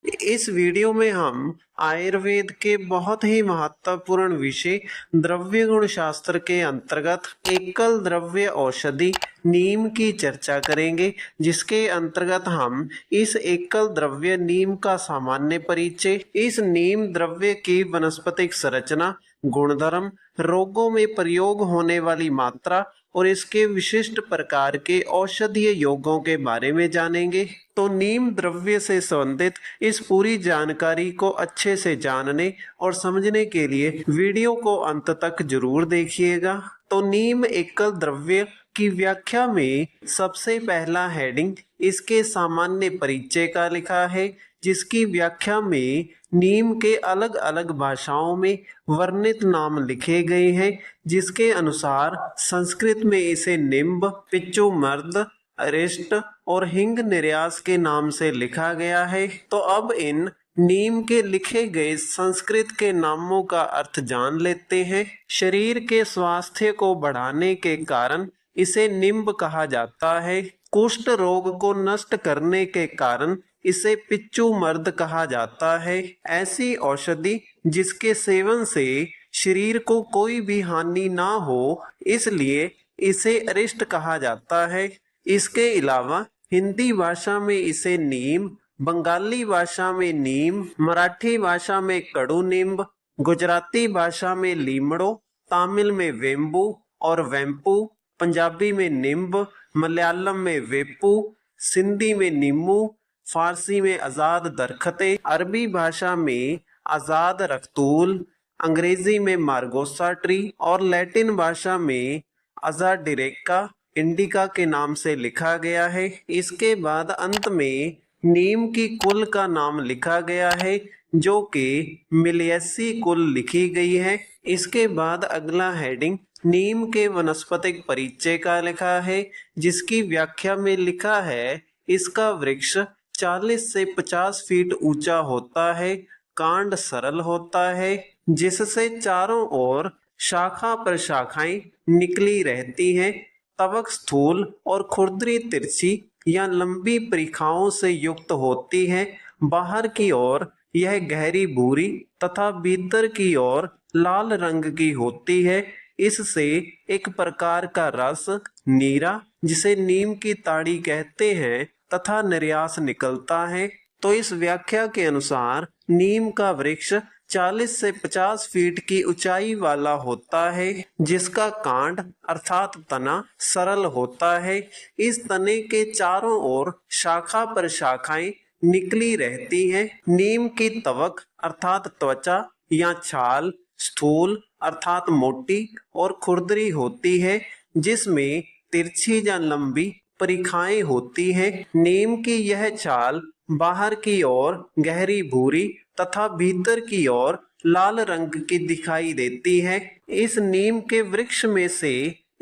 इस वीडियो में हम आयुर्वेद के बहुत ही महत्वपूर्ण विषय द्रव्य गुण शास्त्र के अंतर्गत एकल द्रव्य औषधि नीम की चर्चा करेंगे, जिसके अंतर्गत हम इस एकल द्रव्य नीम का सामान्य परिचय, इस नीम द्रव्य की वनस्पतिक संरचना, गुणधर्म, रोगों में प्रयोग होने वाली मात्रा और इसके विशिष्ट प्रकार के औषधीय योगों के बारे में जानेंगे। तो नीम द्रव्य से संबंधित इस पूरी जानकारी को अच्छे से जानने और समझने के लिए वीडियो को अंत तक जरूर देखिएगा। तो नीम एकल द्रव्य की व्याख्या में सबसे पहला हेडिंग इसके सामान्य परिचय का लिखा है, जिसकी व्याख्या में नीम के अलग अलग भाषाओं में वर्णित नाम लिखे गए हैं, जिसके अनुसार संस्कृत में इसे निम्ब, पिच्चूमर्द, अरिष्ट और हिंग निर्यास के नाम से लिखा गया है। तो अब इन नीम के लिखे गए संस्कृत के नामों का अर्थ जान लेते हैं। शरीर के स्वास्थ्य को बढ़ाने के कारण इसे निम्ब कहा जाता है। कुष्ठ रोग को नष्ट करने के कारण इसे पिच्चूमर्द कहा जाता है। ऐसी औषधि जिसके सेवन से शरीर को कोई भी हानि ना हो, इसलिए इसे अरिष्ट कहा जाता है। इसके अलावा हिंदी भाषा में इसे नीम, बंगाली भाषा में नीम, मराठी भाषा में कड़ू नींब, गुजराती भाषा में लीमड़ो, तमिल में वेम्बू और वेम्पू, पंजाबी में निम्ब, मलयालम में वेप्पू, सिंधी में नीमू, फारसी में आजाद दरखते, अरबी भाषा में आजाद रख्तूल, अंग्रेजी में मार्गोसा ट्री और लैटिन भाषा में अजाडिरेक्का इंडिका के नाम से लिखा गया है। इसके बाद अंत में नीम की कुल का नाम लिखा गया है, जो कि मिलियसी कुल लिखी गई है। इसके बाद अगला हेडिंग नीम के वनस्पतिक परिचय का लिखा है, जिसकी व्याख्या में लिखा है इसका वृक्ष 40 से 50 फीट ऊंचा होता है, कांड सरल होता है, जिससे चारों ओर शाखा प्रशाखाएं निकली रहती हैं। तवक स्थूल और खुरदरी तिरछी या लंबी परिखाओं से युक्त होती है। बाहर की ओर यह गहरी भूरी तथा भीतर की ओर लाल रंग की होती है। इससे एक प्रकार का रस नीरा, जिसे नीम की ताड़ी कहते हैं, तथा निर्यास निकलता है। तो इस व्याख्या के अनुसार नीम का वृक्ष 40 से 50 फीट की ऊंचाई वाला होता है, जिसका कांड अर्थात तना सरल होता है। इस तने के चारों ओर शाखा पर शाखाएं निकली रहती हैं। नीम की तवक अर्थात त्वचा या छाल स्थूल अर्थात मोटी और खुरदरी होती है, जिसमें तिरछी या लंबी परिखाएं होती हैं। नीम की यह छाल बाहर की ओर गहरी भूरी तथा भीतर की ओर लाल रंग की दिखाई देती है। इस नीम के वृक्ष में से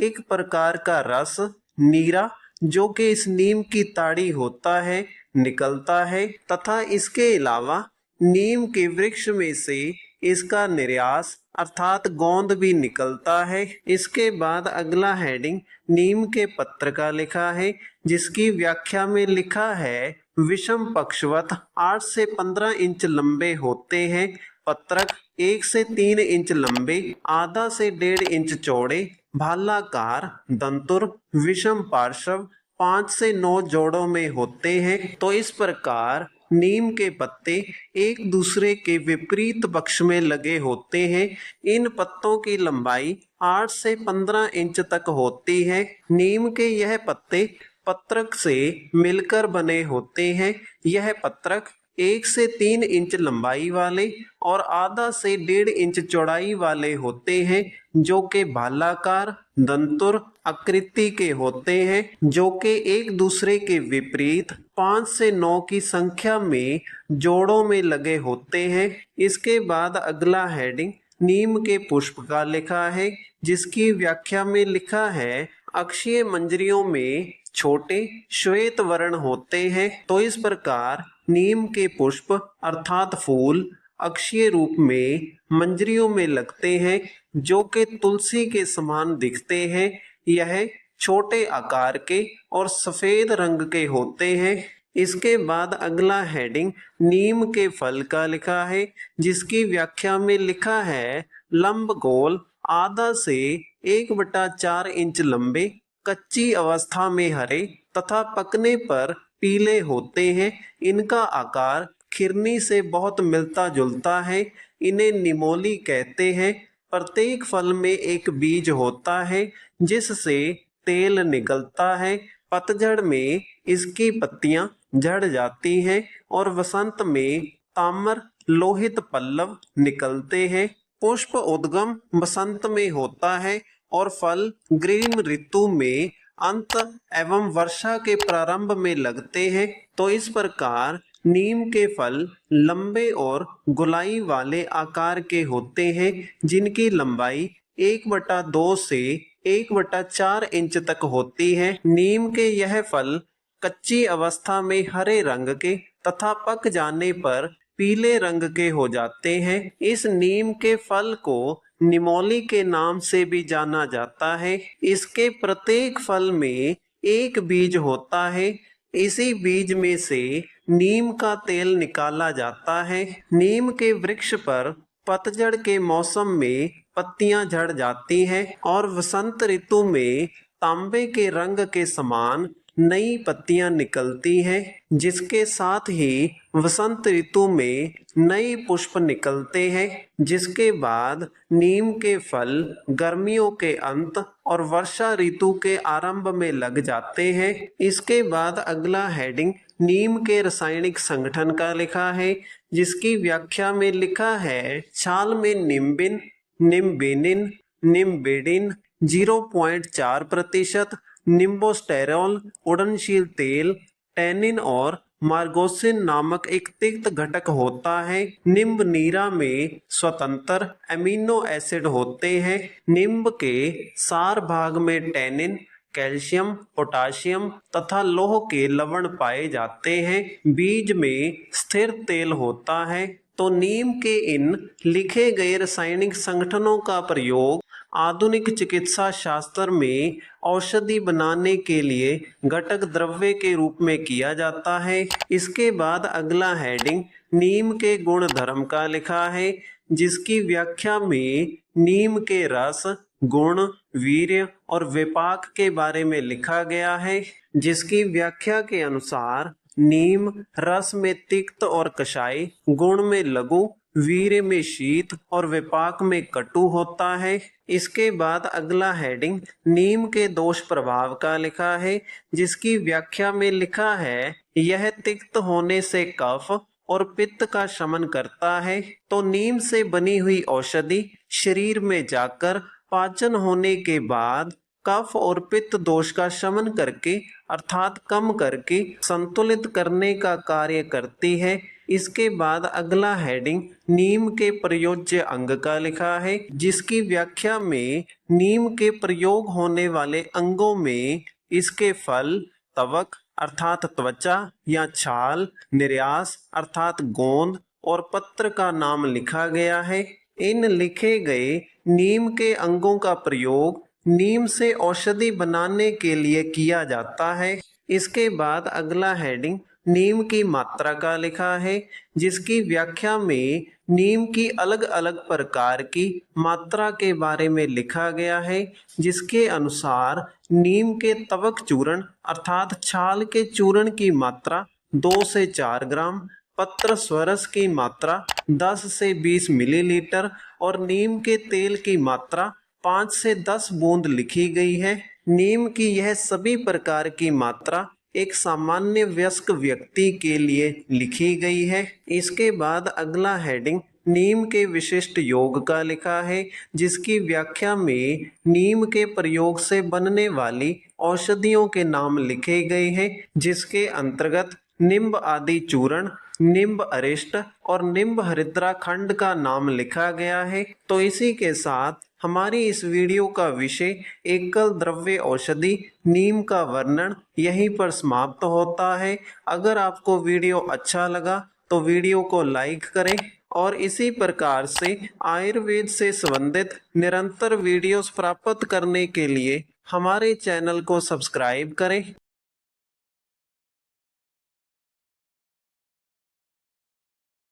एक प्रकार का रस नीरा, जो कि इस नीम की ताड़ी होता है, निकलता है तथा इसके अलावा नीम के वृक्ष में से इसका निर्यास अर्थात गोंद भी निकलता है। इसके बाद अगला हेडिंग नीम के पत्र का लिखा है, जिसकी व्याख्या में लिखा है विषम पक्षवत 8 से 15 इंच लंबे होते हैं। पत्रक 1 से 3 इंच लंबे, आधा से 1.5 इंच चौड़े, भालाकार, दंतुर, विषम पार्श्व 5 से 9 जोड़ों में होते हैं। तो इस प्रकार नीम के पत्ते एक दूसरे के विपरीत पक्ष में लगे होते हैं। इन पत्तों की लंबाई 8 से 15 इंच तक होती है। नीम के यह पत्ते पत्रक से मिलकर बने होते हैं। यह पत्रक 1 से 3 इंच लंबाई वाले और आधा से 1.5 इंच चौड़ाई वाले होते हैं, जो कि भालाकार दंतुर आकृति के होते हैं, जो कि एक दूसरे के विपरीत 5 से 9 की संख्या में जोड़ों में लगे होते हैं। इसके बाद अगला हेडिंग नीम के पुष्प का लिखा है, जिसकी व्याख्या में लिखा है अक्षीय मंजरियों में छोटे श्वेत वर्ण होते हैं। तो इस प्रकार नीम के पुष्प अर्थात फूल अक्षीय रूप में मंजरियों में लगते हैं, जो कि तुलसी के समान दिखते हैं। यह छोटे आकार के और सफेद रंग के होते हैं। इसके बाद अगला हेडिंग नीम के फल का लिखा है, जिसकी व्याख्या में लिखा है लंबगोल, आधा से 1/4 इंच लंबे, कच्ची अवस्था में हरे तथा पकने पर पीले होते हैं। इनका आकार खिरनी से बहुत मिलता जुलता है। इन्हें निमोली कहते हैं। प्रत्येक फल में एक बीज होता है जिससे तेल निकलता है। पतझड़ में इसकी पत्तियां झड़ जाती हैं और वसंत में ताम्र लोहित पल्लव निकलते हैं। पुष्प उद्गम बसंत में होता है और फल ग्रीष्म ऋतु में अंत एवं वर्षा के प्रारंभ में लगते हैं। तो इस प्रकार नीम के फल लंबे और गोलाई वाले आकार के होते हैं, जिनकी लंबाई 1/2 से 1/4 इंच तक होती है। नीम के यह फल कच्ची अवस्था में हरे रंग के तथा पक जाने पर पीले रंग के हो जाते हैं। इस नीम के फल को निमोली के नाम से भी जाना जाता है। इसके प्रत्येक फल में एक बीज होता है। इसी बीज में से नीम का तेल निकाला जाता है। नीम के वृक्ष पर पतझड़ के मौसम में पत्तियां झड़ जाती हैं और वसंत ऋतु में तांबे के रंग के समान नई पत्तियां निकलती हैं, जिसके साथ ही वसंत ऋतु में नए पुष्प निकलते हैं। जिसके बाद नीम के फल गर्मियों के अंत और वर्षा ऋतु के आरंभ में लग जाते हैं। इसके बाद अगला हेडिंग नीम के रासायनिक संगठन का लिखा है, जिसकी व्याख्या में लिखा है छाल में निम्बिन, निम्बेनिन, निम्बेडिन 0.4%, निम्बोस्टेरॉल, उड़नशील तेल, टैनिन और मार्गोसिन नामक एक तिक्त घटक होता है। निम्ब नीरा में स्वतंत्र एमिनो एसिड होते हैं। निम्ब के सार भाग में टैनिन, कैल्शियम, पोटाशियम तथा लौह के लवण पाए जाते हैं। बीज में स्थिर तेल होता है। तो नीम के इन लिखे गए रासायनिक संगठनों का प्रयोग आधुनिक चिकित्सा शास्त्र में औषधि बनाने के लिए घटक द्रव्य के रूप में किया जाता है। इसके बाद अगला हेडिंग नीम के गुण धर्म का लिखा है, जिसकी व्याख्या में नीम के रस, गुण, वीर्य और विपाक के बारे में लिखा गया है। जिसकी व्याख्या के अनुसार नीम रस में तिक्त और कषाय, गुण में लघु, वीर्य में शीत और विपाक में कटु होता है। इसके बाद अगला हेडिंग नीम के दोष प्रभाव का लिखा है, जिसकी व्याख्या में लिखा है यह तिक्त होने से कफ और पित्त का शमन करता है। तो नीम से बनी हुई औषधि शरीर में जाकर पाचन होने के बाद कफ और पित्त दोष का शमन करके अर्थात कम करके संतुलित करने का कार्य करती है। इसके बाद अगला हेडिंग नीम के प्रयोज्य अंग का लिखा है, जिसकी व्याख्या में नीम के प्रयोग होने वाले अंगों में इसके फल, तवक अर्थात त्वचा या छाल, निर्यास अर्थात गोंद और पत्र का नाम लिखा गया है। इन लिखे गए नीम के अंगों का प्रयोग नीम से औषधि बनाने के लिए किया जाता है। इसके बाद अगला हेडिंग नीम की मात्रा का लिखा है, जिसकी व्याख्या में नीम की अलग अलग प्रकार की मात्रा के बारे में लिखा गया है। जिसके अनुसार नीम के तवक चूर्ण अर्थात छाल के चूर्ण की मात्रा 2 से 4 ग्राम, पत्र स्वरस की मात्रा 10 से 20 मिलीलीटर और नीम के तेल की मात्रा 5 से 10 बूंद लिखी गई है। नीम की यह सभी प्रकार की मात्रा एक सामान्य वयस्क व्यक्ति के लिए लिखी गई है। इसके बाद अगला हेडिंग नीम के विशिष्ट योग का लिखा है, जिसकी व्याख्या में नीम के प्रयोग से बनने वाली औषधियों के नाम लिखे गए हैं। जिसके अंतर्गत निम्ब आदि चूर्ण, निम्ब अरिष्ट और निम्ब हरिद्रा खंड का नाम लिखा गया है। तो इसी के साथ हमारी इस वीडियो का विषय एकल द्रव्य औषधि नीम का वर्णन यहीं पर समाप्त होता है। अगर आपको वीडियो अच्छा लगा तो वीडियो को लाइक करें और इसी प्रकार से आयुर्वेद से संबंधित निरंतर वीडियोस प्राप्त करने के लिए हमारे चैनल को सब्सक्राइब करें।